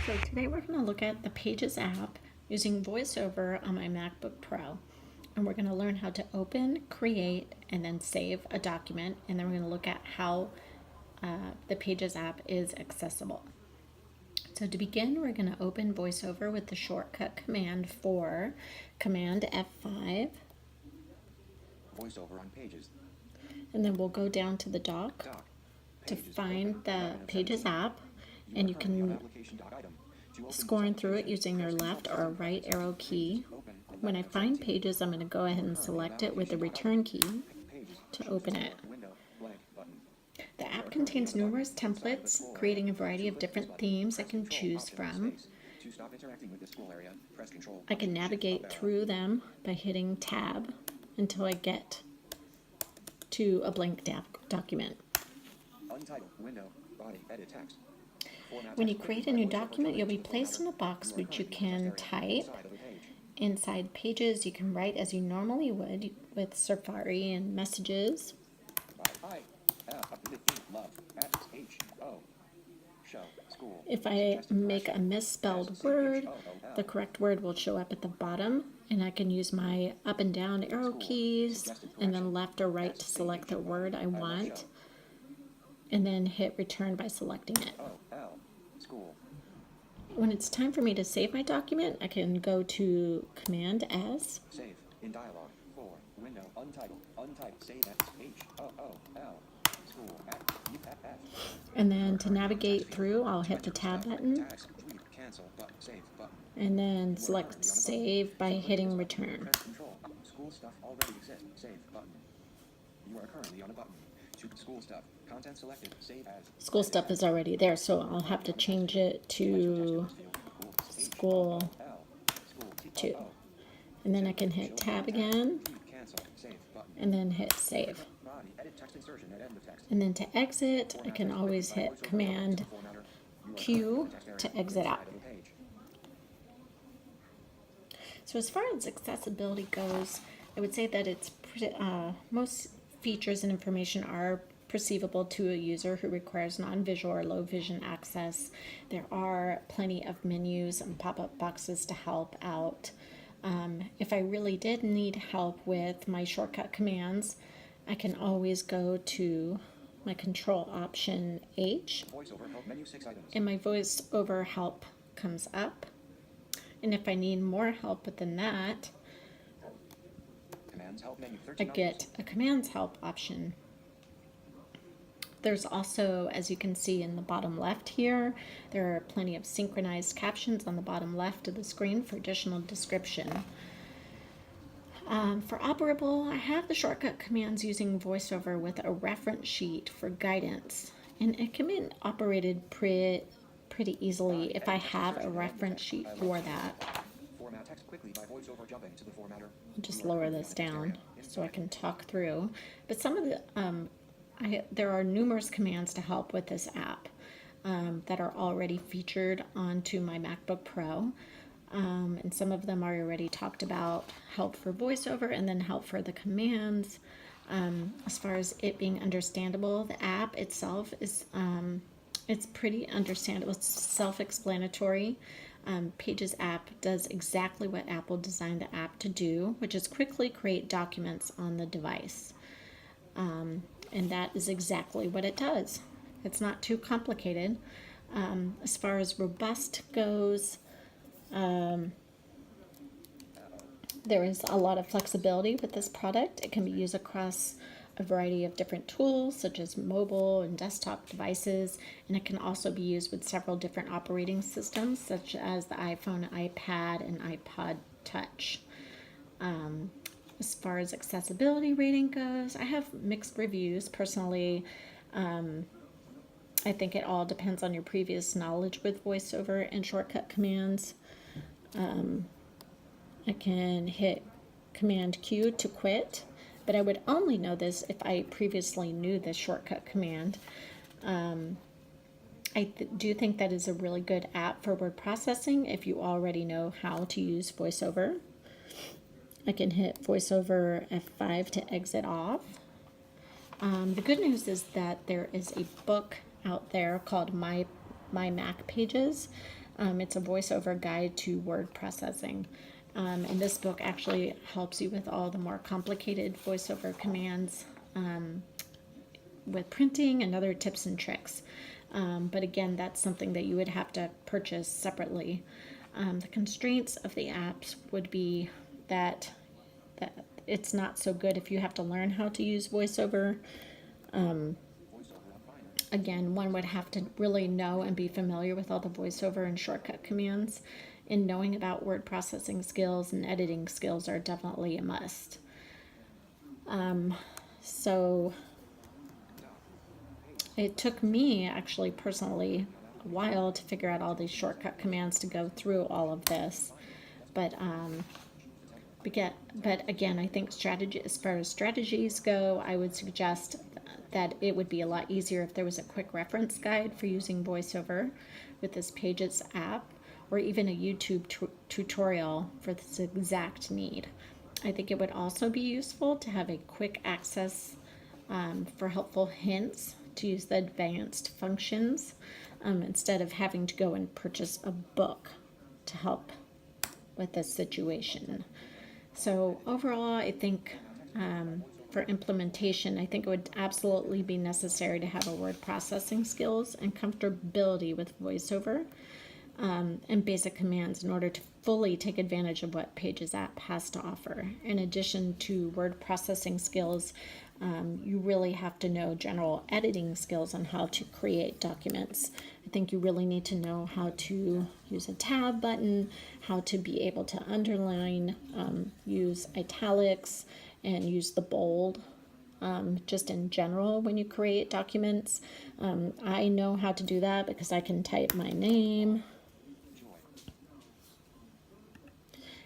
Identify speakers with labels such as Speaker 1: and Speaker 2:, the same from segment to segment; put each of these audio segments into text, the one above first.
Speaker 1: So today we're going to look at the Pages app using VoiceOver on my MacBook Pro. And we're going to learn how to open, create, and then save a document. And then we're going to look at how the Pages app is accessible. So to begin, we're going to open VoiceOver with the shortcut command for Command F5.
Speaker 2: VoiceOver on Pages.
Speaker 1: And then we'll go down to the dock to find the Pages app. And you can scoring through it using your left or right arrow key. When I find Pages, I'm going to go ahead and select it with the return key to open it. The app contains numerous templates, creating a variety of different themes I can choose from. I can navigate through them by hitting Tab until I get to a blank document.
Speaker 2: Untitled window, body, edit text.
Speaker 1: When you create a new document, you'll be placed in a box which you can type. Inside Pages, you can write as you normally would with Safari and Messages. If I make a misspelled word, the correct word will show up at the bottom, and I can use my up and down arrow keys and then left or right to select the word I want, and then hit return by selecting it. When it's time for me to save my document, I can go to Command S.
Speaker 2: Save in dialog 4 window untitled save at school at UFF.
Speaker 1: And then to navigate through, I'll hit the tab button and then select save by hitting return.
Speaker 2: School stuff already exists. Save button. You are currently on a button. School stuff. Content selected. Save as.
Speaker 1: School stuff is already there, so I'll have to change it to School 2. And then I can hit Tab again, and then hit Save. And then to exit, I can always hit Command Q to exit out. So as far as accessibility goes, I would say that it's most features and information are perceivable to a user who requires non-visual or low vision access. There are plenty of menus and pop-up boxes to help out. If I really did need help with my shortcut commands, I can always go to my Control Option H, and my VoiceOver help comes up. And if I need more help within that, I get a Commands Help option. There's also, as you can see in the bottom left here, there are plenty of synchronized captions on the bottom left of the screen for additional description. For operable, I have the shortcut commands using VoiceOver with a reference sheet for guidance, and it can be operated pretty easily if I have a reference sheet for that. I'll just lower this down so I can talk through. But some of the there are numerous commands to help with this app that are already featured onto my MacBook Pro. And some of them are already talked about, help for VoiceOver and then help for the commands. As far as it being understandable, the app itself is it's pretty understandable. It's self-explanatory. Pages app does exactly what Apple designed the app to do, which is quickly create documents on the device. And that is exactly what it does. It's not too complicated. As far as robust goes, there is a lot of flexibility with this product. It can be used across a variety of different tools, such as mobile and desktop devices, and it can also be used with several different operating systems, such as the iPhone, iPad, and iPod Touch. As far as accessibility rating goes, I have mixed reviews. Personally, I think it all depends on your previous knowledge with VoiceOver and shortcut commands. I can hit Command Q to quit, but I would only know this if I previously knew the shortcut command. I do think that is a really good app for word processing if you already know how to use VoiceOver. I can hit VoiceOver F5 to exit off. The good news is that there is a book out there called My Mac Pages. It's a voiceover guide to word processing. And this book actually helps you with all the more complicated voiceover commands with printing and other tips and tricks. But again, that's something that you would have to purchase separately. The constraints of the apps would be that it's not so good if you have to learn how to use voiceover. Again, one would have to really know and be familiar with all the voiceover and shortcut commands, and knowing about word processing skills and editing skills are definitely a must. So it took me actually personally a while to figure out all these shortcut commands to go through all of this. But again, I think as far as strategies go, I would suggest that it would be a lot easier if there was a quick reference guide for using VoiceOver with this Pages app, or even a YouTube tutorial for this exact need. I think it would also be useful to have a quick access for helpful hints to use the advanced functions instead of having to go and purchase a book to help with this situation. So overall, I think for implementation, I think it would absolutely be necessary to have a word processing skills and comfortability with VoiceOver and basic commands in order to fully take advantage of what Pages app has to offer. In addition to word processing skills, you really have to know general editing skills on how to create documents. I think you really need to know how to use a tab button, how to be able to underline, use italics, and use the bold. Just in general when you create documents. I know how to do that because I can type my name,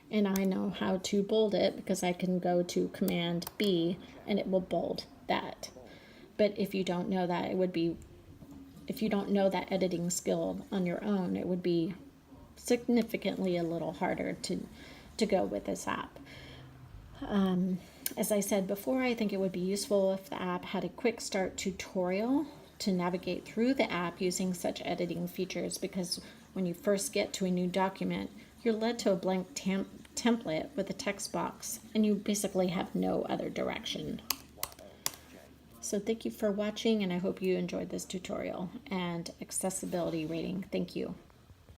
Speaker 1: and I know how to bold it because I can go to Command B and it will bold that. But if you don't know that, if you don't know that editing skill on your own, it would be significantly a little harder to go with this app. As I said before, I think it would be useful if the app had a quick start tutorial to navigate through the app using such editing features, because when you first get to a new document, you're led to a blank template with a text box, and you basically have no other direction. So thank you for watching, and I hope you enjoyed this tutorial and accessibility rating. Thank you.